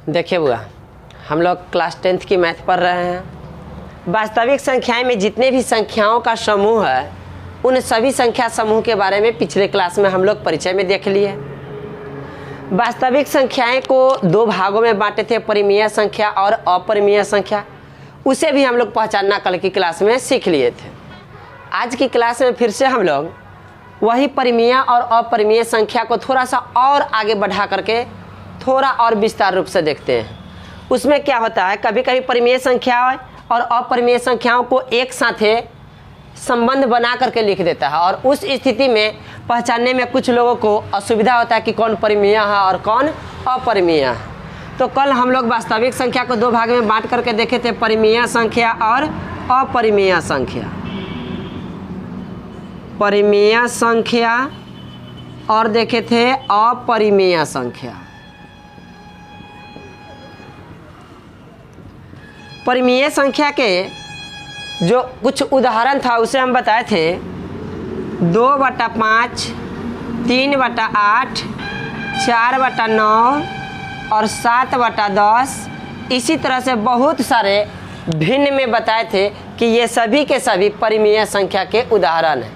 देखिए बुआ, हम लोग क्लास 10th की मैथ पढ़ रहे हैं। वास्तविक संख्याएं में जितने भी संख्याओं का समूह है उन सभी संख्या समूह के बारे में पिछले क्लास में हम लोग परिचय में देख लिए। वास्तविक संख्याएं को दो भागों में बांटे थे, परिमेय संख्या और अपरिमेय संख्या। उसे भी हम लोग पहचानना कल की क्लास में सीख लिए थे। आज की क्लास में फिर से हम लोग वही परिमेय और अपरिमेय संख्या को थोड़ा सा और आगे बढ़ा करके थोड़ा और विस्तार रूप से देखते हैं। उसमें क्या होता है, कभी कभी परिमेय संख्या और अपरिमेय संख्याओं को एक साथ संबंध बना करके लिख देता है और उस स्थिति में पहचानने में कुछ लोगों को असुविधा होता है कि कौन परिमेय है और कौन अपरिमेय है। तो कल हम लोग वास्तविक संख्या को दो भाग में बांट करके देखे थे, परिमेय संख्या और अपरिमेय संख्या। परिमेय संख्या और देखे थे अपरिमेय संख्या। परिमेय संख्या के जो कुछ उदाहरण था उसे हम बताए थे 2/5, 3/8, 4/9 और 7/10। इसी तरह से बहुत सारे भिन्न में बताए थे कि ये सभी के सभी परिमेय संख्या के उदाहरण हैं।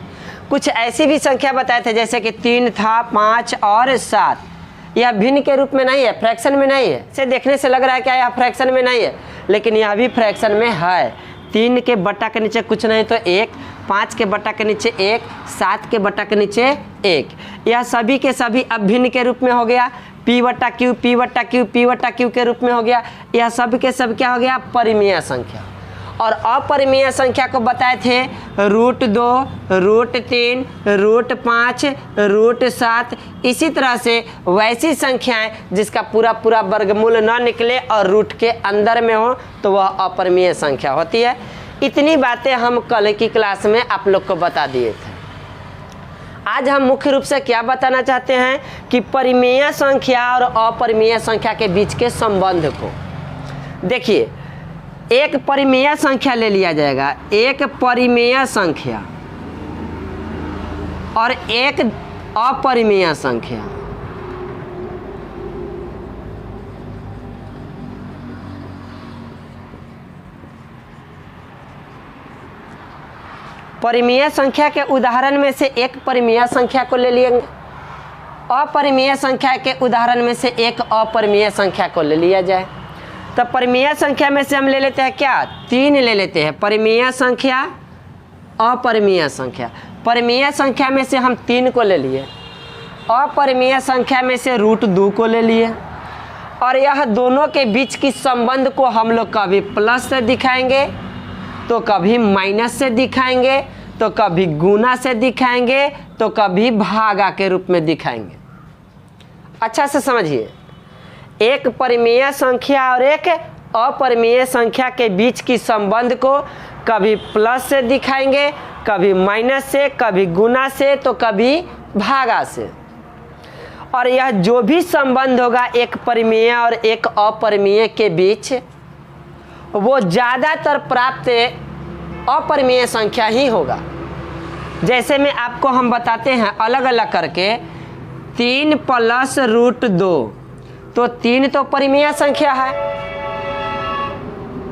कुछ ऐसी भी संख्या बताए थे जैसे कि 3 था, 5 और 7। यह भिन्न के रूप में नहीं है, फ्रैक्शन में नहीं है। इसे देखने से लग रहा है क्या यह फ्रैक्शन में नहीं है, लेकिन यह भी फ्रैक्शन में है। 3 के बटा के नीचे कुछ नहीं तो 1, 5 के बटा के नीचे 1, 7 के बटा के नीचे 1। यह सभी के सभी अब भिन्न के रूप में हो गया, p/q, p/q, p/q के रूप में हो गया। यह सब के सब क्या हो गया, परिमेय संख्या। और अपरिमेय संख्या को बताए थे √2, √3, √5, √7। इसी तरह से वैसी संख्याएं जिसका पूरा पूरा वर्गमूल न निकले और रूट के अंदर में हो तो वह अपरिमेय संख्या होती है। इतनी बातें हम कल की क्लास में आप लोग को बता दिए थे। आज हम मुख्य रूप से क्या बताना चाहते हैं कि परिमेय संख्या और अपरिमेय संख्या के बीच के संबंध को देखिए। एक परिमेय संख्या ले लिया जाएगा, एक परिमेय संख्या और एक अपरिमेय संख्या। परिमेय संख्या के उदाहरण में से एक परिमेय संख्या को ले लेंगे, अपरिमेय संख्या के उदाहरण में से एक अपरिमेय संख्या को ले लिया जाए। तो परिमेय संख्या में से हम ले लेते हैं क्या, 3 ले लेते हैं। परिमेय संख्या, अपरिमेय संख्या। परिमेय संख्या में से हम 3 को ले लिए, अपरिमेय संख्या में से √2 को ले लिए। और यह दोनों के बीच की संबंध को हम लोग कभी प्लस से दिखाएंगे तो कभी माइनस से दिखाएंगे, तो कभी गुना से दिखाएंगे, तो कभी भागा के रूप में दिखाएंगे। अच्छा से समझिए, एक परिमेय संख्या और एक अपरिमेय संख्या के बीच की संबंध को कभी प्लस से दिखाएंगे, कभी माइनस से, कभी गुना से, तो कभी भागा से। और यह जो भी संबंध होगा एक परिमेय और एक अपरिमेय के बीच, वो ज़्यादातर प्राप्त अपरिमेय संख्या ही होगा। जैसे में आपको हम बताते हैं अलग अलग करके, 3 + √2, तो 3 तो परिमेय संख्या है,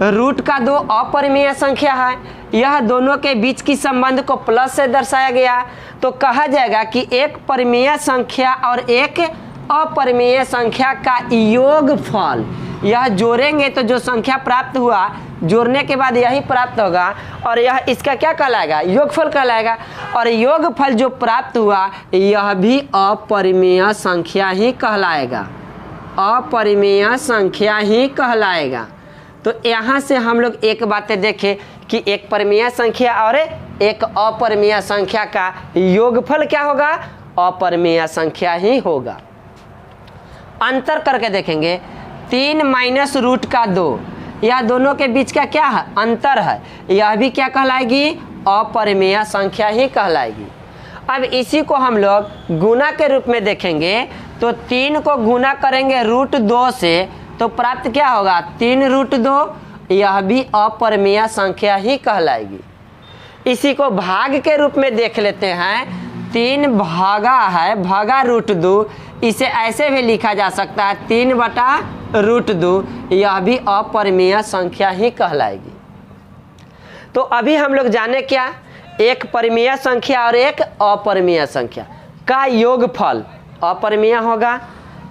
√2 अपरिमेय संख्या है। यह दोनों के बीच की संबंध को प्लस से दर्शाया गया तो कहा जाएगा कि एक परिमेय संख्या और एक अपरिमेय संख्या का योगफल, यह जोड़ेंगे तो जो संख्या प्राप्त हुआ जोड़ने के बाद यही प्राप्त होगा और यह इसका क्या कहलाएगा, योगफल कहलाएगा। और योगफल जो प्राप्त हुआ यह भी अपरिमेय संख्या ही कहलाएगा, अपरिमेय संख्या ही कहलाएगा। तो यहाँ से हम लोग एक बातें देखें कि एक परिमेय संख्या और एक अपरिमेय संख्या का योगफल क्या होगा, अपरिमेय संख्या ही होगा। अंतर करके देखेंगे, 3 - √2, यह दोनों के बीच का क्या है, अंतर है। यह भी क्या कहलाएगी, अपरिमेय संख्या ही कहलाएगी। अब इसी को हम लोग गुना के रूप में देखेंगे तो 3 को गुना करेंगे √2 से तो प्राप्त क्या होगा, 3√2। यह भी अपरिमेय संख्या ही कहलाएगी। इसी को भाग के रूप में देख लेते हैं, 3 भागा है, भागा √2, इसे ऐसे भी लिखा जा सकता है 3/2। √2, यह भी अपरिमेय संख्या ही कहलाएगी। तो अभी हम लोग जाने क्या, एक परिमेय संख्या और एक अपरिमेय संख्या का योगफल अपरिमेय होगा,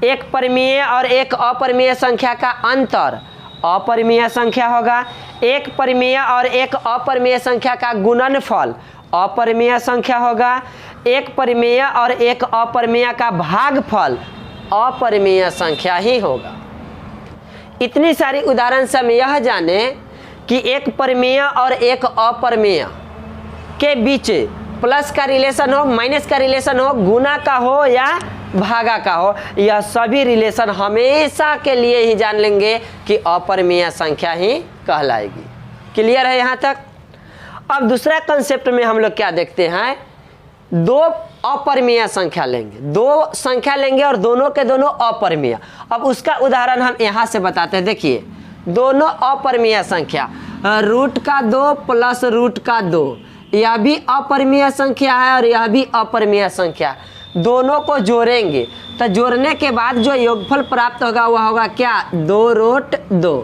एक परिमेय और एक अपरिमेय संख्या का अंतर अपरिमेय संख्या होगा, एक परिमेय और एक अपरिमेय संख्या का गुणनफल अपरिमेय संख्या होगा, एक परिमेय और एक अपरिमेय का भागफल अपरिमेय संख्या ही होगा। इतनी सारी उदाहरण से हम यह जाने कि एक परिमेय और एक अपरिमेय के बीच प्लस का रिलेशन हो, माइनस का रिलेशन हो, गुना का हो या भागा का हो, यह सभी रिलेशन हमेशा के लिए ही जान लेंगे कि अपरिमेय संख्या ही कहलाएगी। क्लियर है यहाँ तक? अब दूसरा कंसेप्ट में हम लोग क्या देखते हैं, दो अपरिमेय संख्या लेंगे, दो संख्या लेंगे और दोनों के दोनों अपरिमेय। अब उसका उदाहरण हम यहाँ से बताते हैं। देखिए, दोनों अपरिमेय संख्या √2 प्लस √2, यह भी अपरिमेय संख्या है और यह भी अपरिमेय संख्या। दोनों को जोड़ेंगे तो जोड़ने के बाद जो योगफल प्राप्त होगा वह होगा क्या, 2√2।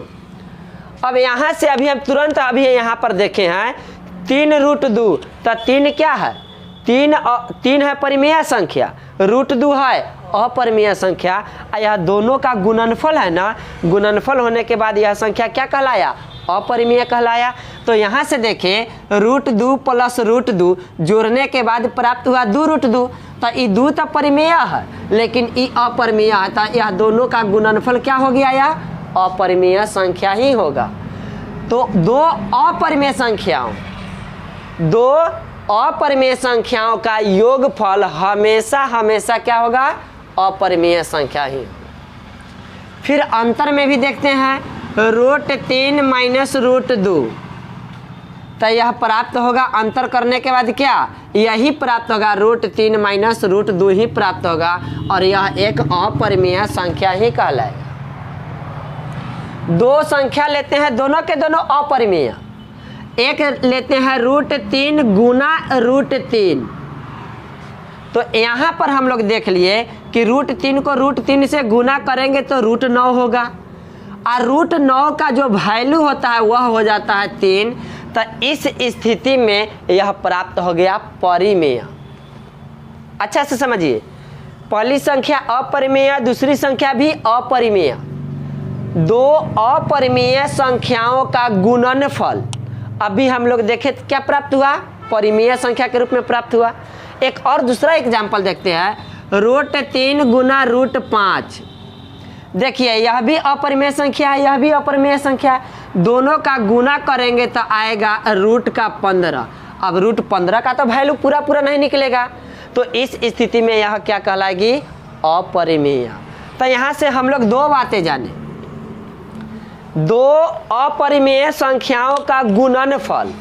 अब यहाँ से अभी हम तुरंत अभी यहाँ पर देखे हैं 3√2, तो 3 क्या है, 3 है परिमेय संख्या, √2 है अपरिमेय संख्या। यह दोनों का गुणनफल है ना, गुणनफल होने के बाद यह संख्या क्या कहलाया, अपरिमेय कहलाया। तो यहाँ से देखें √2 प्लस √2 जोड़ने के बाद प्राप्त हुआ 2√2, तो ये 2 तो परिमेय है लेकिन ये अपरिमेय है, तो यह दोनों का गुणनफल क्या हो गया, यह अपरिमेय संख्या ही होगा। तो दो अपरिमेय संख्याओं का योगफल हमेशा क्या होगा, अपरिमेय संख्या ही। फिर अंतर में भी देखते हैं, √3 माइनस √2, तो यह प्राप्त होगा, अंतर करने के बाद क्या, यही प्राप्त होगा, √3 माइनस √2 ही प्राप्त होगा और यह एक अपरिमेय संख्या ही कहलाएगा। दो संख्या लेते हैं, दोनों के दोनों अपरिमेय, एक लेते हैं √3 गुना √3, तो यहाँ पर हम लोग देख लिए कि √3 को √3 से गुना करेंगे तो √9 होगा और √9 का जो वैल्यू होता है वह हो जाता है 3। तो इस स्थिति में यह प्राप्त हो गया परिमेय। अच्छा से समझिए, पहली संख्या अपरिमेय, दूसरी संख्या भी अपरिमेय, दो अपरिमेय संख्याओं का गुणनफल अभी हम लोग देखे क्या प्राप्त हुआ, परिमेय संख्या के रूप में प्राप्त हुआ। एक और दूसरा एग्जाम्पल देखते हैं, √3 गुना √5। देखिए, यह भी अपरिमेय संख्या है, यह भी अपरिमेय संख्या है, दोनों का गुना करेंगे तो आएगा √15। अब √15 का तो वैल्यू पूरा नहीं निकलेगा, तो इस स्थिति में यह क्या कहलाएगी, अपरिमेय। तो यहाँ से हम लोग दो बातें जाने, दो अपरिमेय संख्याओं का गुणनफल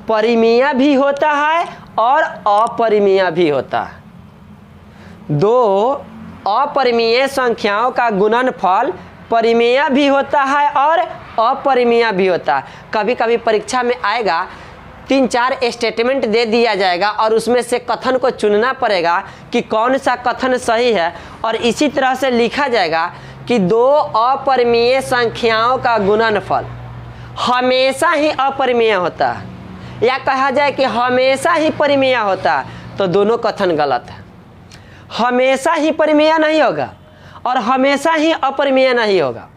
परिमेय भी होता है और अपरिमेय भी होता है। दो अपरिमेय संख्याओं का गुणनफल परिमेय भी होता है और अपरिमेय भी होता है। कभी कभी परीक्षा में आएगा, 3-4 स्टेटमेंट दे दिया जाएगा और उसमें से कथन को चुनना पड़ेगा कि कौन सा कथन सही है, और इसी तरह से लिखा जाएगा कि दो अपरिमेय संख्याओं का गुणनफल हमेशा ही अपरिमेय होता है, या कहा जाए कि हमेशा ही परिमेय होता है, तो दोनों कथन गलत है। हमेशा ही परिमेय नहीं होगा और हमेशा ही अपरिमेय नहीं होगा,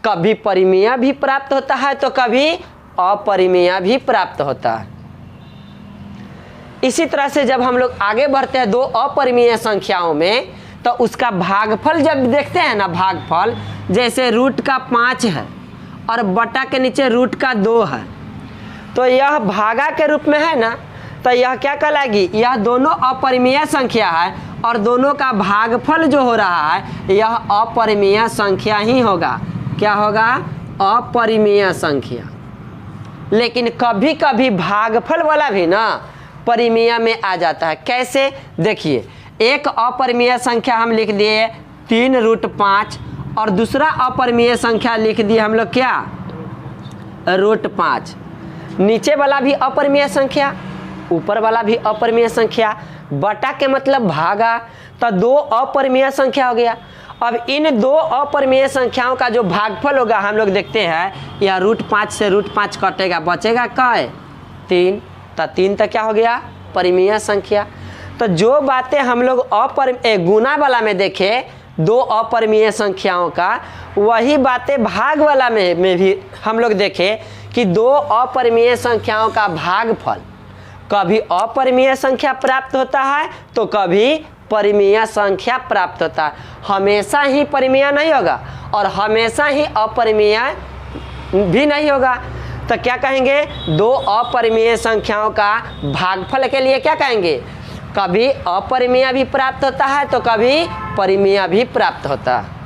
कभी परिमेय भी प्राप्त होता है तो कभी अपरिमेय भी प्राप्त होता है। इसी तरह से जब हम लोग आगे बढ़ते हैं दो अपरिमेय संख्याओं में, तो उसका भागफल जब देखते हैं ना, भागफल जैसे √5 है और बटा के नीचे √2 है, तो यह भागा के रूप में है ना, तो यह क्या कहलाएगी, यह दोनों अपरिमेय संख्या है और दोनों का भागफल जो हो रहा है यह अपरिमेय संख्या ही होगा। क्या होगा, अपरिमेय संख्या। लेकिन कभी कभी भागफल वाला भी ना परिमेय में आ जाता है। कैसे, देखिए, एक अपरिमेय संख्या हम लिख दिए 3√5 और दूसरा अपरिमेय संख्या लिख दिए हम लोग क्या, √5। नीचे वाला भी अपरिमेय संख्या, ऊपर वाला भी अपरिमेय संख्या, बटा के मतलब भागा, तो दो अपरिमेय संख्या हो गया। अब इन दो अपरिमेय संख्याओं का जो भागफल होगा हम लोग देखते हैं, यह √5 से √5 कटेगा, बचेगा कै 3, तो 3 तो क्या हो गया परिमेय संख्या। तो जो बातें हम लोग गुना वाला में देखे दो अपरिमेय संख्याओं का, वही बातें भाग वाला में भी हम लोग देखे कि दो अपरिमेय संख्याओं का भागफल कभी अपरिमेय संख्या प्राप्त होता है तो कभी परिमेय संख्या प्राप्त होता है। हमेशा ही परिमेय नहीं होगा और हमेशा ही अपरिमेय भी नहीं होगा। तो क्या कहेंगे, दो अपरिमेय संख्याओं का भागफल के लिए क्या कहेंगे, कभी अपरिमेय भी प्राप्त होता है तो कभी परिमेय भी प्राप्त होता है।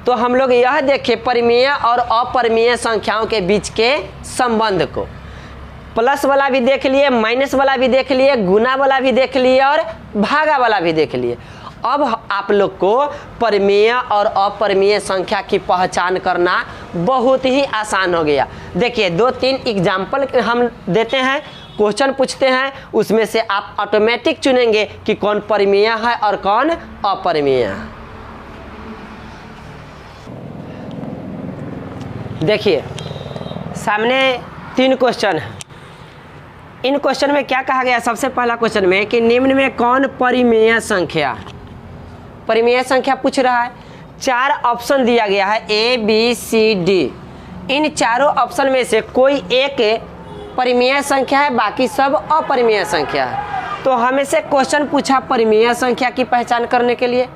तो हम लोग यह देखें परिमेय और अपरिमेय संख्याओं के बीच के संबंध को। प्लस वाला भी देख लिए, माइनस वाला भी देख लिए, गुना वाला भी देख लिए और भागा वाला भी देख लिए। अब आप लोग को परिमेय और अपरिमेय संख्या की पहचान करना बहुत ही आसान हो गया। देखिए 2-3 एग्जाम्पल हम देते हैं, क्वेश्चन पूछते हैं, उसमें से आप ऑटोमेटिक चुनेंगे कि कौन परिमेय है और कौन अपरिमेय है। देखिए सामने 3 क्वेश्चन है। इन क्वेश्चन में क्या कहा गया, सबसे पहला क्वेश्चन में कि निम्न में कौन परिमेय संख्या, परिमेय संख्या पूछ रहा है। 4 ऑप्शन दिया गया है A, B, C, D। इन चारों ऑप्शन में से कोई एक परिमेय संख्या है, बाकी सब अपरिमेय संख्या है। तो हमें से क्वेश्चन पूछा परिमेय संख्या की पहचान करने के लिए।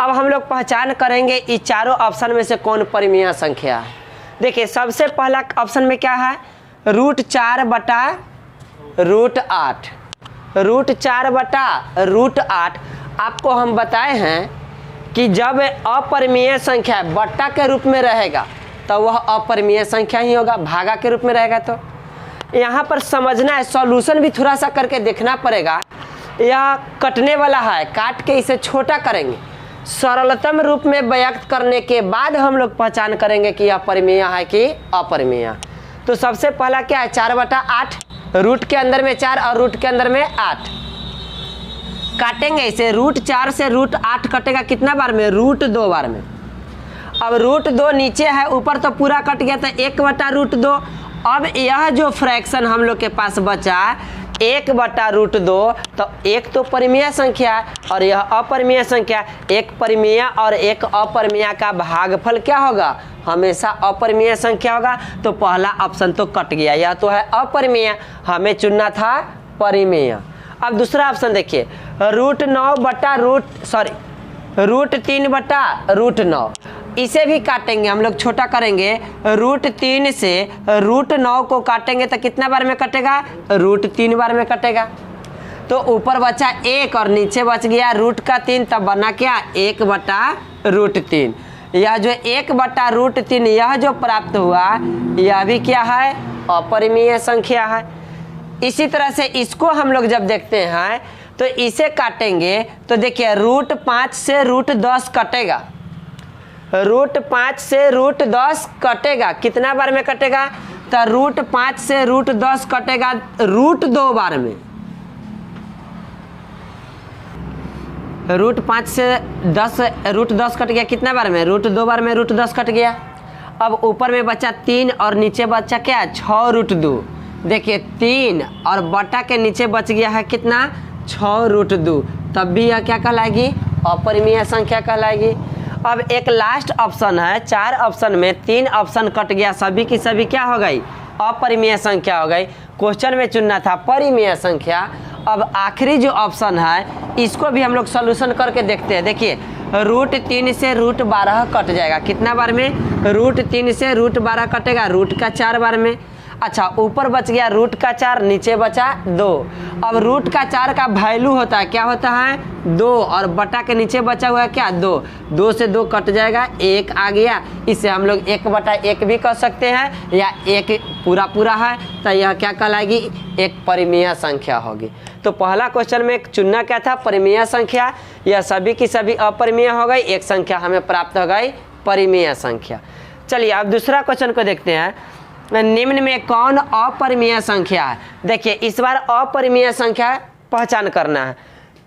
अब हम लोग पहचान करेंगे इस चारों ऑप्शन में से कौन परिमेय संख्या है। देखिए सबसे पहला ऑप्शन में क्या है, √4 बटा √8। √4 बटा √8 आपको हम बताए हैं कि जब अपरिमेय संख्या बट्टा के रूप में रहेगा तो वह अपरिमेय संख्या ही होगा, भागा के रूप में रहेगा। तो यहाँ पर समझना है, सॉल्यूशन भी थोड़ा सा करके देखना पड़ेगा। यह कटने वाला है, काट के इसे छोटा करेंगे, सरलतम रूप में व्यक्त करने के बाद हम लोग पहचान करेंगे कि यह परिमेय है कि अपरिमेय। तो सबसे पहला क्या है, 4 बटा 8, रूट के अंदर में 4 और रूट के अंदर में 8। काटेंगे इसे, √4 से √8 कटेगा कितना बार में, √2 बार में। अब √2 नीचे है, ऊपर तो पूरा कट गया, तो 1 बटा √2। अब यह जो फ्रैक्शन हम लोग के पास बचा 1 बटा √2, तो एक तो परिमेय संख्या और यह अपरिमेय संख्या। एक परिमेय और एक अपरिमेय का भागफल क्या होगा, हमेशा अपरिमेय संख्या होगा। तो पहला ऑप्शन तो कट गया, यह तो है अपरिमेय, हमें चुनना था परिमेय। अब दूसरा ऑप्शन देखिए, √3 बटा √9। इसे भी काटेंगे हम लोग, छोटा करेंगे। √3 से √9 को काटेंगे तो कितना बार में कटेगा, √3 बार में कटेगा। तो ऊपर बचा 1 और नीचे बच गया √3, तब बना क्या 1 बटा √3। यह जो 1 बटा √3 यह जो प्राप्त हुआ, यह भी क्या है, अपरिमेय संख्या है। इसी तरह से इसको हम लोग जब देखते हैं तो इसे काटेंगे तो देखिए √5 से √10 कटेगा, √5 से √10 कटेगा, कितना बार में कटेगा, तो √5 से √10 कटेगा √2 बार में। √5 से √10 कट गया कितना बार में, √2 बार में √10 कट गया। अब ऊपर में बचा 3 और नीचे बचा क्या 6 √2। देखिए 3 और बटा के नीचे बच गया है कितना 6 √2, तब भी यह क्या कहलाएगी, अपरिमेय संख्या कहलाएगी। अब एक लास्ट ऑप्शन है, 4 ऑप्शन में 3 ऑप्शन कट गया, सभी की सभी क्या हो गई, अपरिमेय संख्या हो गई। क्वेश्चन में चुनना था परिमेय संख्या। अब आखिरी जो ऑप्शन है इसको भी हम लोग सॉल्यूशन करके देखते हैं। देखिए √3 से √12 कट जाएगा, कितना बार में, √3 से √12 कटेगा √4 बार में। अच्छा ऊपर बच गया √4, नीचे बचा 2। अब √4 का वैल्यू होता है क्या होता है 2, और बटा के नीचे बचा हुआ है क्या 2 से 2 कट जाएगा, 1 आ गया। इसे हम लोग 1 बटा 1 भी कर सकते हैं, या 1 पूरा है, तो यह क्या कहलाएगी, एक परिमेय संख्या होगी। तो पहला क्वेश्चन में चुनना क्या था, परिमेय संख्या। यह सभी की सभी अपरिमेय हो गई, एक संख्या हमें प्राप्त हो गई परिमेय संख्या। चलिए अब दूसरा क्वेश्चन को देखते हैं, निम्न में कौन अपरिमेय संख्या है। देखिए इस बार अपरिमेय संख्या पहचान करना है।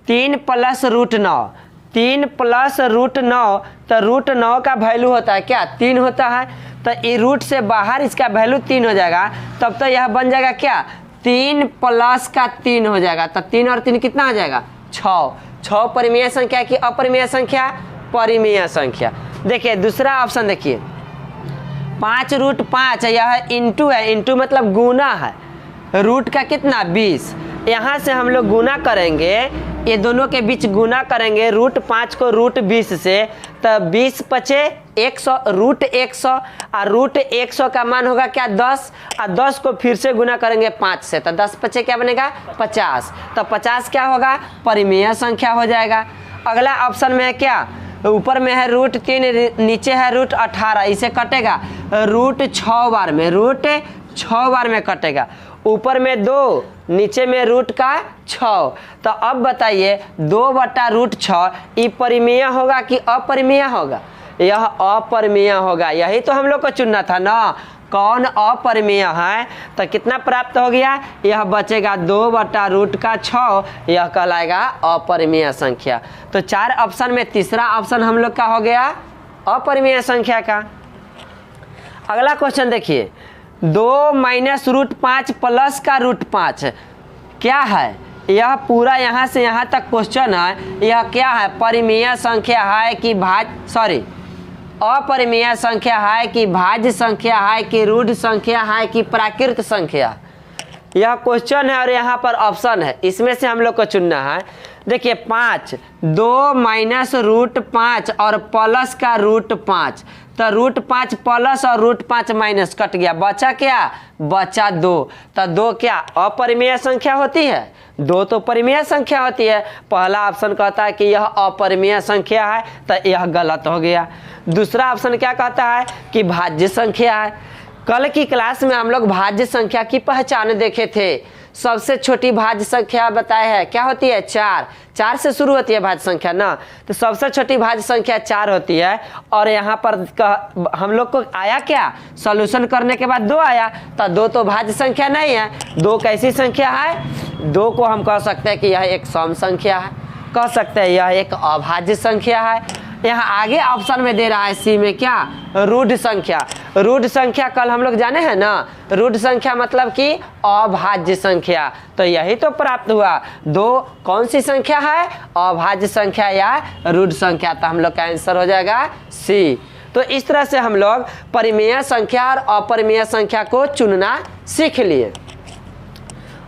3 + √9, 3 प्लस रूट 9, तो रूट 9 का वैल्यू होता है क्या 3 होता है, तो ये रूट से बाहर इसका वैल्यू 3 हो जाएगा, तब तो यह बन जाएगा क्या 3 प्लस का 3 हो जाएगा, तो 3 और 3 कितना हो जाएगा 6। 6 परिमेय संख्या की अपरिमेय संख्या, परिमेय संख्या। देखिए दूसरा ऑप्शन देखिए 5 रूट 5 यह इंटू है, इंटू मतलब गुना है, रूट का कितना 20, यहाँ से हम लोग गुना करेंगे, ये दोनों के बीच गुना करेंगे रूट 5 को रूट 20 से, तो 20 पचे 100 रूट 100, और रूट 100 का मान होगा क्या 10, और 10 को फिर से गुना करेंगे 5 से, तो 10 पचे क्या बनेगा 50, तो 50 क्या होगा परिमेय संख्या हो जाएगा। अगला ऑप्शन में है क्या, ऊपर में है रूट 3, नीचे है रूट 18, इसे कटेगा रूट 6 बार में, रूट 6 बार में कटेगा, ऊपर में 2 नीचे में रूट का 6, तो अब बताइए 2/√6 ये परिमेय होगा कि अपरिमेय होगा, यह अपरिमेय होगा, यही तो हम लोग को चुनना था ना, कौन अपरिमेय है, तो कितना प्राप्त हो गया, यह बचेगा 2/√6, यह कहलाएगा अपरिमेय संख्या। तो 4 ऑप्शन में तीसरा ऑप्शन हम लोग का हो गया अपरिमेय संख्या का। अगला क्वेश्चन देखिए 2 माइनस रूट 5 प्लस का रूट 5 क्या है, यह पूरा यहाँ से यहाँ तक क्वेश्चन है, यह क्या है परिमेय संख्या है कि अपरिमेय संख्या है कि भाज्य संख्या है कि रूढ़ संख्या है कि प्राकृत संख्या, यह क्वेश्चन है और यहाँ पर ऑप्शन है, इसमें से हम लोग को चुनना है। देखिए 5 2 माइनस रूट 5 और प्लस का रूट 5, तो रूट 5 प्लस और रूट 5 माइनस कट गया, बचा क्या बचा 2, तो 2 क्या अपरिमेय संख्या होती है, 2 तो परिमेय संख्या होती है। पहला ऑप्शन कहता है कि यह अपरिमेय संख्या है, तो यह गलत हो गया। दूसरा ऑप्शन क्या कहता है कि भाज्य संख्या है। कल की क्लास में हम लोग भाज्य संख्या की पहचान देखे थे, सबसे छोटी भाज्य संख्या बताए है क्या होती है 4 से शुरू होती है भाज्य संख्या ना, तो सबसे छोटी भाज्य संख्या 4 होती है। और यहाँ पर हम लोग को आया क्या सॉल्यूशन करने के बाद 2 आया, तो 2 तो भाज्य संख्या नहीं है, 2 कैसी संख्या है, 2 को हम कह सकते हैं कि यह एक सम संख्या है, कह सकते हैं यह एक अभाज्य संख्या है। यहाँ आगे ऑप्शन में दे रहा है सी में क्या रूढ़ संख्या, रूढ़ संख्या कल हम लोग जाने हैं ना, रूढ़ संख्या मतलब कि अभाज्य संख्या, तो यही तो प्राप्त हुआ। 2 कौन सी संख्या है अभाज्य संख्या या रूढ़ संख्या, तो हम लोग का आंसर हो जाएगा सी। तो इस तरह से हम लोग परिमेय संख्या और अपरिमेय संख्या को चुनना सीख लिए।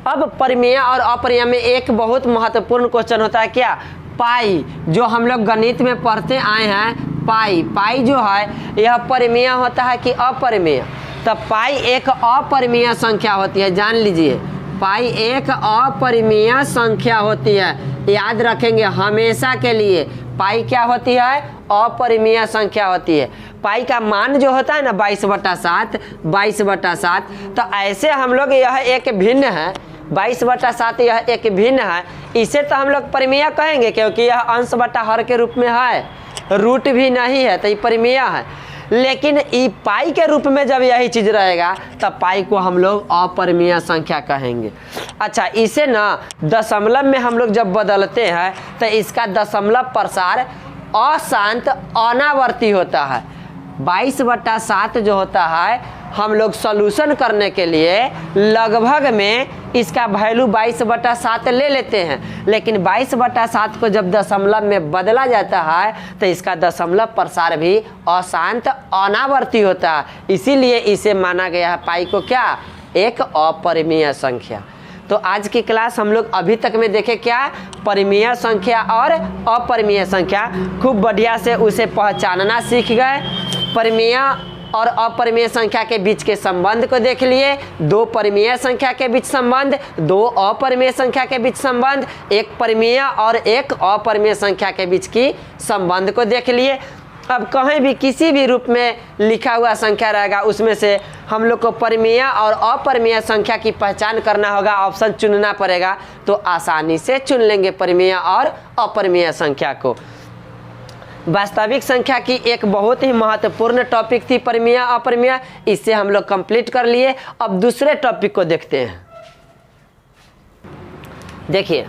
अब परिमेय और अपरिमेय में एक बहुत महत्वपूर्ण क्वेश्चन होता है क्या पाई, जो हम लोग गणित में पढ़ते आए हैं पाई। पाई जो है यह परिमेय होता है कि अपरिमेय, तो पाई एक अपरिमेय संख्या होती है, जान लीजिए पाई एक अपरिमेय संख्या होती है, याद रखेंगे हमेशा के लिए। पाई क्या होती है अपरिमेय संख्या होती है। पाई का मान जो होता है ना 22/7, तो ऐसे हम लोग यह एक भिन्न है 22/7, यह एक भिन्न है, इसे तो हम लोग परिमेय कहेंगे क्योंकि यह अंश बटा हर के रूप में है, रूट भी नहीं है, तो ये परिमेय है। लेकिन ई पाई के रूप में जब यही चीज रहेगा तब पाई को हम लोग अपरिमेय संख्या कहेंगे। अच्छा, इसे ना दशमलव में हम लोग जब बदलते हैं तो इसका दशमलव प्रसार अशांत अनावर्ती होता है। 22/7 जो होता है हम लोग सॉल्यूशन करने के लिए लगभग में इसका वैल्यू 22/7 ले लेते हैं, लेकिन 22/7 को जब दशमलव में बदला जाता है तो इसका दशमलव प्रसार भी अशांत अनावर्ती होता है, इसीलिए इसे माना गया है पाई को क्या एक अपरिमेय संख्या। तो आज की क्लास हम लोग अभी तक में देखे क्या परिमेय संख्या और अपरिमेय संख्या, खूब बढ़िया से उसे पहचानना सीख गए। परिमेय और अपरिमेय संख्या के बीच के संबंध को देख लिए, 2 परिमेय संख्या के बीच संबंध, 2 अपरिमेय संख्या के बीच संबंध, एक परिमेय और एक अपरिमेय संख्या के बीच की संबंध को देख लिए। अब कहीं भी किसी भी रूप में लिखा हुआ संख्या रहेगा उसमें से हम लोग को परिमेय और अपरिमेय संख्या की पहचान करना होगा, ऑप्शन चुनना पड़ेगा, तो आसानी से चुन लेंगे परिमेय और अपरिमेय संख्या को। वास्तविक संख्या की एक बहुत ही महत्वपूर्ण टॉपिक थी परिमेय अपरिमेय, इससे हम लोग कंप्लीट कर लिए। अब दूसरे टॉपिक को देखते हैं। देखिए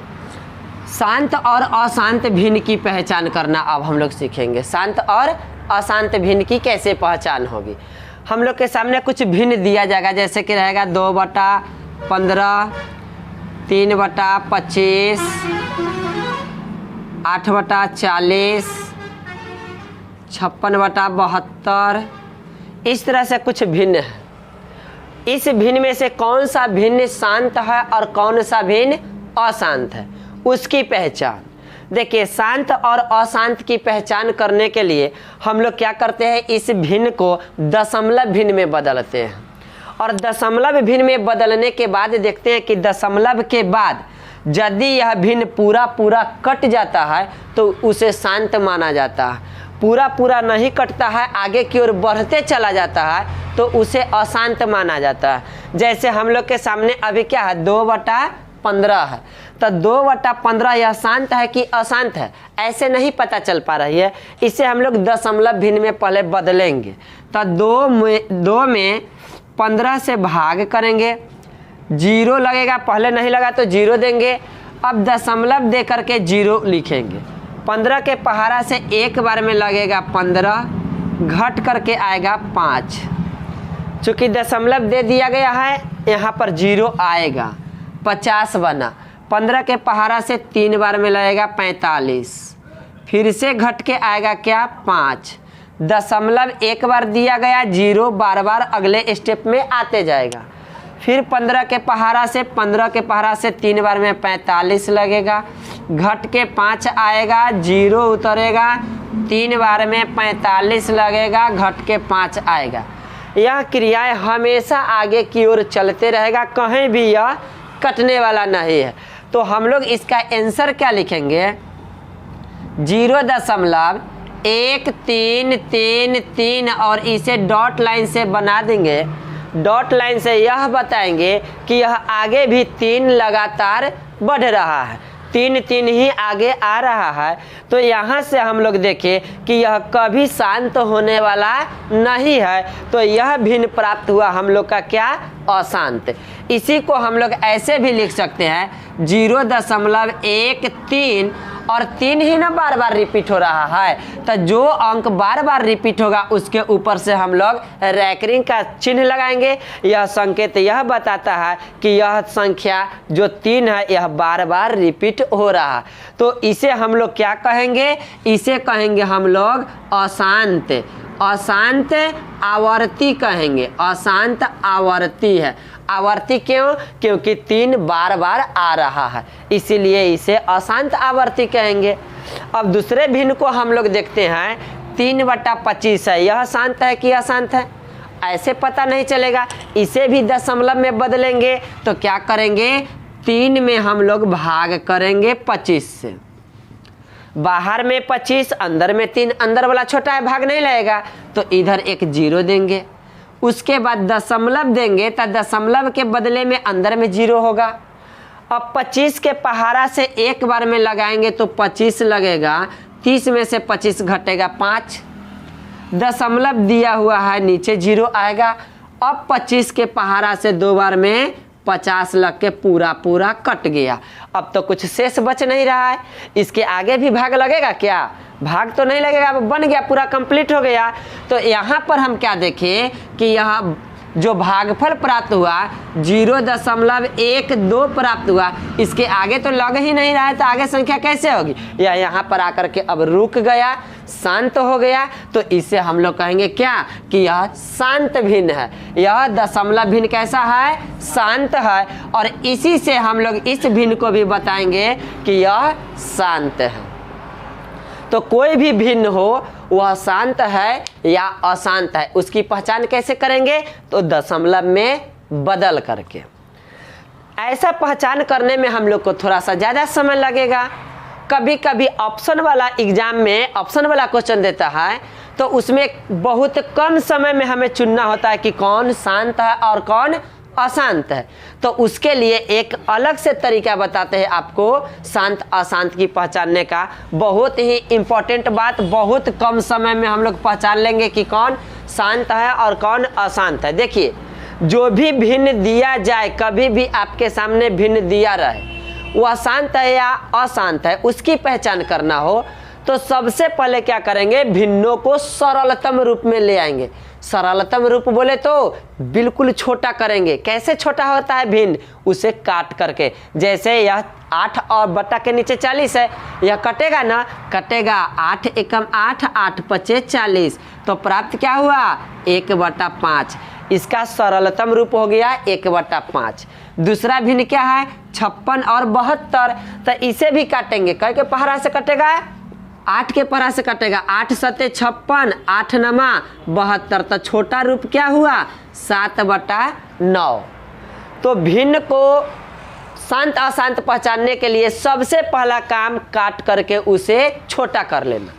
शांत और अशांत भिन्न की पहचान करना अब हम लोग सीखेंगे। शांत और अशांत भिन्न की कैसे पहचान होगी। हम लोग के सामने कुछ भिन्न दिया जाएगा, जैसे कि रहेगा 2/15, 3/25, 8/40, 56/72, इस तरह से कुछ भिन्न है। इस भिन्न में से कौन सा भिन्न शांत है और कौन सा भिन्न अशांत है, उसकी पहचान। देखिए, शांत और अशांत की पहचान करने के लिए हम लोग क्या करते हैं, इस भिन्न को दशमलव भिन्न में बदलते हैं। और दशमलव भिन्न में बदलने के बाद देखते हैं कि दशमलव के बाद यदि यह भिन्न पूरा पूरा कट जाता है तो उसे शांत माना जाता है। पूरा पूरा नहीं कटता है, आगे की ओर बढ़ते चला जाता है तो उसे अशांत माना जाता है। जैसे हम लोग के सामने अभी क्या है, 2/15 है, तो 2/15 यह शांत है कि अशांत है, ऐसे नहीं पता चल पा रही है। इसे हम लोग दशमलव भिन्न में पहले बदलेंगे। तो 2 में 15 से भाग करेंगे, 0 लगेगा, पहले नहीं लगा तो 0 देंगे। अब दशमलव दे करके 0 लिखेंगे। 15 के पहाड़ा से एक बार में लगेगा 15, घट करके आएगा 5। चूँकि दशमलव दे दिया गया है, यहाँ पर 0 आएगा, 50 बना। 15 के पहाड़ा से 3 बार में लगेगा 45, फिर से घट के आएगा क्या, 5। दशमलव एक बार दिया गया, 0 बार बार अगले स्टेप में आते जाएगा। फिर 15 के पहाड़ा से 3 बार में 45 लगेगा, घट के 5 आएगा, 0 उतरेगा, 3 बार में 45 लगेगा, घट के 5 आएगा। यह क्रियाएं हमेशा आगे की ओर चलते रहेगा, कहीं भी यह कटने वाला नहीं है। तो हम लोग इसका आंसर क्या लिखेंगे, 0.1333 और इसे डॉट लाइन से बना देंगे। डॉट लाइन से यह बताएंगे कि यह आगे भी 3 लगातार बढ़ रहा है, 3 ही आगे आ रहा है। तो यहाँ से हम लोग देखें कि यह कभी शांत होने वाला नहीं है, तो यह भिन्न प्राप्त हुआ हम लोग का क्या, अशांत। इसी को हम लोग ऐसे भी लिख सकते हैं 0.13 और 3 ही ना बार बार रिपीट हो रहा है, तो जो अंक बार बार रिपीट होगा उसके ऊपर से हम लोग रैकरिंग का चिन्ह लगाएंगे। यह संकेत यह बताता है कि यह संख्या जो 3 है यह बार बार रिपीट हो रहा है। तो इसे हम लोग क्या कहेंगे, इसे कहेंगे हम लोग अशांत। अशांत आवर्ती कहेंगे, अशांत आवर्ती है। आवर्ती क्यों, क्योंकि 3 बार बार आ रहा है, इसीलिए इसे अशांत आवर्ती कहेंगे। अब दूसरे भिन्न को हम लोग देखते हैं, 3/25 है, यह शांत है कि अशांत है, ऐसे पता नहीं चलेगा। इसे भी दशमलव में बदलेंगे तो क्या करेंगे, 3 में हम लोग भाग करेंगे 25 से। बाहर में 25, अंदर में 3, अंदर वाला छोटा है, भाग नहीं लगेगा, तो इधर एक 0 देंगे। उसके बाद दशमलव देंगे तो दशमलव के बदले में अंदर में 0 होगा। अब 25 के पहाड़ा से एक बार में लगाएंगे तो 25 लगेगा, 30 में से 25 घटेगा 5। दशमलव दिया हुआ है, नीचे 0 आएगा। अब 25 के पहाड़ा से 2 बार में 50 लग के पूरा पूरा कट गया। अब तो कुछ शेष बच नहीं रहा है, इसके आगे भी भाग लगेगा क्या, भाग तो नहीं लगेगा, बन गया, पूरा कंप्लीट हो गया। तो यहाँ पर हम क्या देखें कि यहाँ जो भागफल प्राप्त हुआ 0.12 प्राप्त हुआ, इसके आगे तो लग ही नहीं रहा है, तो आगे संख्या कैसे होगी, या यहाँ पर आकर के अब रुक गया, शांत हो गया। तो इसे हम लोग कहेंगे क्या, कि यह शांत भिन्न है। यह दशमलव भिन्न कैसा है, शांत है। और इसी से हम लोग इस भिन्न को भी बताएंगे कि यह शांत है। तो कोई भी भिन्न हो वह शांत है या अशांत है, उसकी पहचान कैसे करेंगे, तो दशमलव में बदल करके। ऐसा पहचान करने में हम लोग को थोड़ा सा ज़्यादा समय लगेगा। कभी कभी ऑप्शन वाला एग्जाम में ऑप्शन वाला क्वेश्चन देता है तो उसमें बहुत कम समय में हमें चुनना होता है कि कौन शांत है और कौन अशांत है। तो उसके लिए एक अलग से तरीका बताते हैं आपको शांत अशांत की पहचानने का। बहुत ही इम्पोर्टेंट बात, बहुत कम समय में हम लोग पहचान लेंगे कि कौन शांत है और कौन अशांत है। देखिए, जो भी भिन्न दिया जाए, कभी भी आपके सामने भिन्न दिया रहे, वह शांत है या अशांत है उसकी पहचान करना हो तो सबसे पहले क्या करेंगे, भिन्नों को सरलतम रूप में ले आएंगे। सरलतम रूप बोले तो बिल्कुल छोटा करेंगे। कैसे छोटा होता है भिन्न, उसे काट करके। जैसे यह 8 और बटा के नीचे 40 है, यह कटेगा ना, कटेगा 8 एकम 8, 8 पचे 40, तो प्राप्त क्या हुआ 1/5। इसका सरलतम रूप हो गया 1/5। दूसरा भिन्न क्या है 56 और 72, तो इसे भी काटेंगे। कई के पहरा से कटेगा, 8 के पहरा से कटेगा, 8 सते 56, 8 नमा 72, तो छोटा रूप क्या हुआ 7/9। तो भिन्न को शांत अशांत पहचानने के लिए सबसे पहला काम काट करके उसे छोटा कर लेना।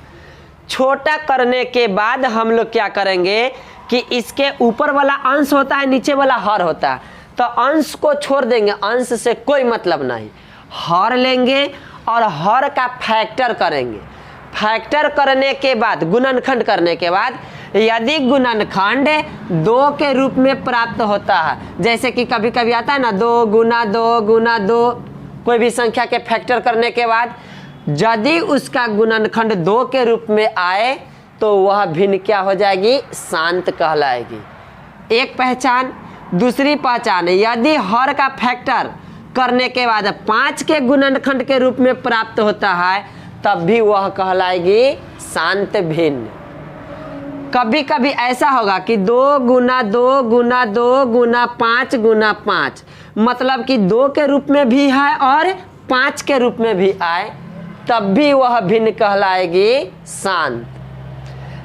छोटा करने के बाद हम लोग क्या करेंगे कि इसके ऊपर वाला अंश होता है, नीचे वाला हर होता है, तो अंश को छोड़ देंगे, अंश से कोई मतलब नहीं। हर लेंगे और हर का फैक्टर करेंगे। फैक्टर करने के बाद, गुणनखंड करने के बाद, यदि गुणनखंड 2 के रूप में प्राप्त होता है, जैसे कि कभी कभी आता है ना 2 गुना 2 गुना 2, कोई भी संख्या के फैक्टर करने के बाद यदि उसका गुणनखंड 2 के रूप में आए तो वह भिन्न क्या हो जाएगी, शांत कहलाएगी। एक पहचान। दूसरी पहचान, यदि हर का फैक्टर करने के बाद 5 के गुणनखंड के रूप में प्राप्त होता है तब भी वह कहलाएगी शांत भिन्न। कभी कभी ऐसा होगा कि 2 गुना 2 गुना 2 गुना 5 गुना 5, मतलब कि 2 के रूप में भी है और 5 के रूप में भी आए तब भी वह भिन्न कहलाएगी शांत।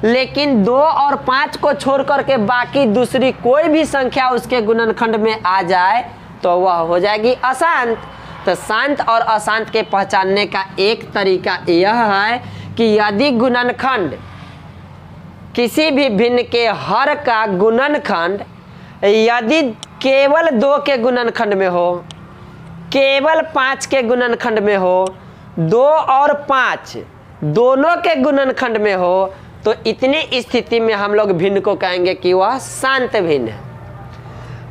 लेकिन 2 और 5 को छोड़ करके बाकी दूसरी कोई भी संख्या उसके गुणनखंड में आ जाए तो वह हो जाएगी अशांत। तो शांत और अशांत के पहचानने का एक तरीका यह है कि यदि गुणनखंड किसी भी भिन्न के हर का गुणनखंड यदि केवल 2 के गुणनखंड में हो, केवल 5 के गुणनखंड में हो, 2 और 5 दोनों के गुणनखंड में हो, तो इतनी स्थिति में हम लोग भिन्न को कहेंगे कि वह शांत भिन्न है।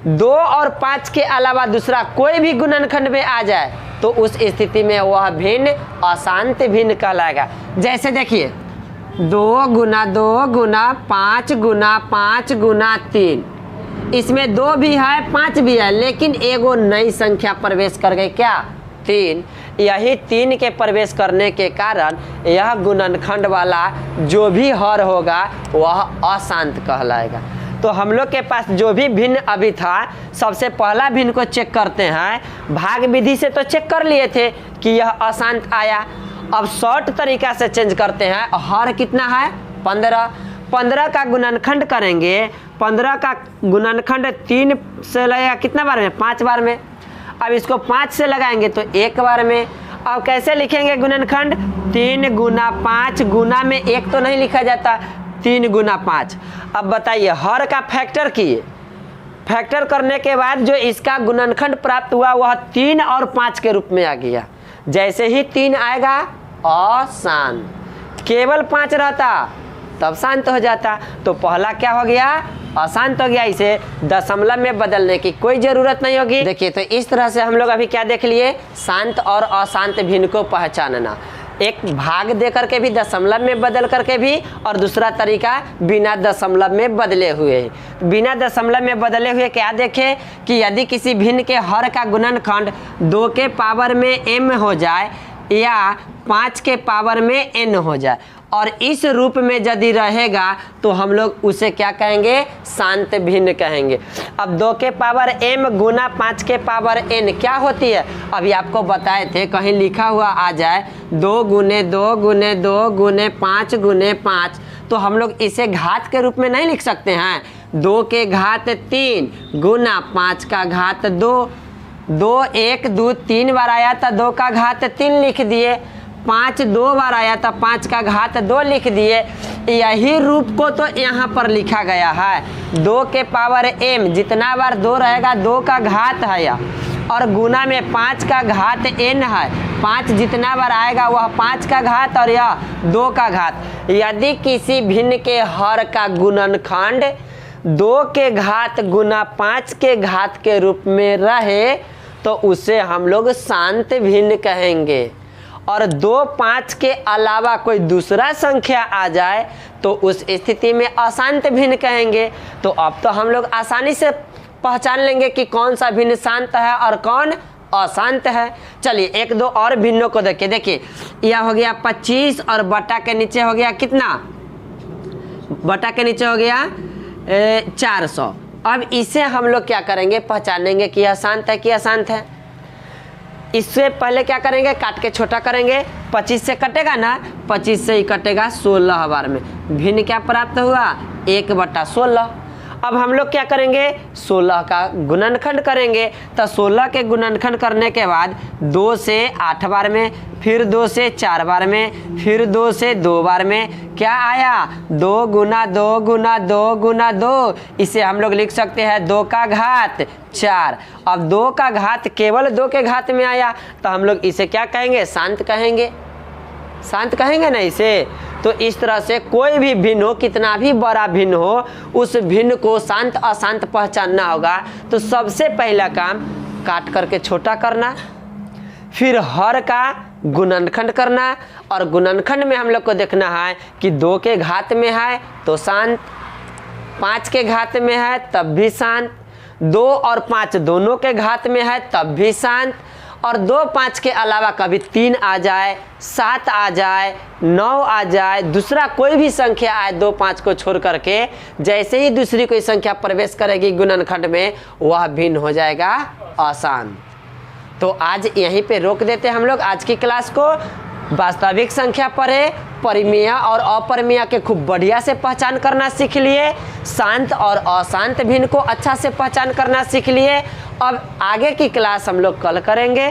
2 और 5 के अलावा दूसरा कोई भी गुणनखंड में आ जाए तो उस स्थिति में वह भिन्न अशांत भिन्न कहलाएगा। जैसे देखिए 2 गुना 2 गुना 5 गुना 5 गुना 3, इसमें 2 भी है 5 भी है, लेकिन एगो नई संख्या प्रवेश कर गई, क्या 3। यही 3 के प्रवेश करने के कारण यह गुणनखंड वाला जो भी हर होगा वह अशांत कहलाएगा। तो हम लोग के पास जो भी भिन्न अभी था, सबसे पहला भिन्न को चेक करते हैं। भाग विधि से तो चेक कर लिए थे कि यह अशांत आया। अब शॉर्ट तरीका से चेंज करते हैं। हर कितना है 15, 15 का गुणनखंड करेंगे। 15 का गुणनखंड 3 से लगेगा कितना बार में, 5 बार में। अब इसको 5 से लगाएंगे तो 1 बार में। अब कैसे लिखेंगे गुणनखंड, 3 गुना 5, गुना में 1 तो नहीं लिखा जाता, 3 गुना 5। अब बताइए हर का फैक्टर किए, फैक्टर करने के बाद जो इसका गुणनखंड प्राप्त हुआ वह 3 और 5 के रूप में आ गया। जैसे ही 3 आएगा अशांत, केवल 5 रहता तब शांत हो जाता। तो पहला क्या हो गया, अशांत हो गया। इसे दशमलव में बदलने की कोई जरूरत नहीं होगी। देखिए तो इस तरह से हम लोग अभी क्या देख लिए, शांत और अशांत भिन्न को पहचानना। एक भाग दे करके भी, दशमलव में बदल करके भी, और दूसरा तरीका बिना दशमलव में बदले हुए। बिना दशमलव में बदले हुए क्या देखें कि यदि किसी भिन्न के हर का गुणनखंड 2 के पावर में m हो जाए या 5 के पावर में n हो जाए और इस रूप में यदि रहेगा तो हम लोग उसे क्या कहेंगे, शांत भिन्न कहेंगे। अब 2 के पावर m गुना 5 के पावर n क्या होती है, अभी आपको बताए थे, कहीं लिखा हुआ आ जाए 2 गुने 2 गुने 2 गुने 5 गुने 5, तो हम लोग इसे घात के रूप में नहीं लिख सकते हैं। 2 के घात 3 गुना 5 का घात 2, 2 1 2 3 बार आया था 2 का घात 3 लिख दिए, 5 2 बार आया था 5 का घात 2 लिख दिए। यही रूप को तो यहाँ पर लिखा गया है। 2 के पावर m जितना बार 2 रहेगा 2 का घात है या, और गुना में 5 का घात n है, 5 जितना बार आएगा वह 5 का घात और यह 2 का घात। यदि किसी भिन्न के हर का गुणनखंड 2 के घात गुना 5 के घात के रूप में रहे तो उसे हम लोग शांत भिन्न कहेंगे। और 2 5 के अलावा कोई दूसरा संख्या आ जाए तो उस स्थिति में अशांत भिन्न कहेंगे। तो अब तो हम लोग आसानी से पहचान लेंगे कि कौन सा भिन्न शांत है और कौन अशांत है। चलिए 1-2 और भिन्नों को देखिए यह हो गया 25 और बटा के नीचे हो गया कितना, बटा के नीचे हो गया 400। अब इसे हम लोग क्या करेंगे, पहचानेंगे कि यह शांत है कि अशांत है। इससे पहले क्या करेंगे, काट के छोटा करेंगे। 25 से कटेगा ना, 25 से ही कटेगा 16 बार में। भिन्न क्या प्राप्त हुआ, 1/16। अब हम लोग क्या करेंगे, 16 का गुणनखंड करेंगे। तो 16 के गुणनखंड करने के बाद 2 से 8 बार में, फिर 2 से 4 बार में, फिर 2 से 2 बार में क्या आया, 2 गुना 2 गुना 2 गुना 2। इसे हम लोग लिख सकते हैं 2 का घात 4। अब 2 का घात केवल 2 के घात में आया तो हम लोग इसे क्या कहेंगे, शांत कहेंगे। शांत कहेंगे ना इसे। तो इस तरह से कोई भी भिन्न हो, कितना भी बड़ा भिन्न हो, उस भिन्न को शांत अशांत पहचानना होगा। तो सबसे पहला काम काट करके छोटा करना, फिर हर का गुणनखंड करना। और गुणनखंड में हम लोग को देखना है कि 2 के घात में है तो शांत, 5 के घात में है तब भी शांत, 2 और 5 दोनों के घात में है तब भी शांत, और 2 5 के अलावा कभी 3 आ जाए, 7 आ जाए, 9 आ जाए, दूसरा कोई भी संख्या आए 2 5 को छोड़ करके, जैसे ही दूसरी कोई संख्या प्रवेश करेगी गुणनखंड में, वह भिन्न हो जाएगा अशांत। तो आज यहीं पे रोक देते हैं हम लोग आज की क्लास को। वास्तविक संख्या पढ़े, परिमेय और अपरिमेय के खूब बढ़िया से पहचान करना सीख लिए, शांत और अशांत भिन्न को अच्छा से पहचान करना सीख लिए। अब आगे की क्लास हम लोग कल करेंगे।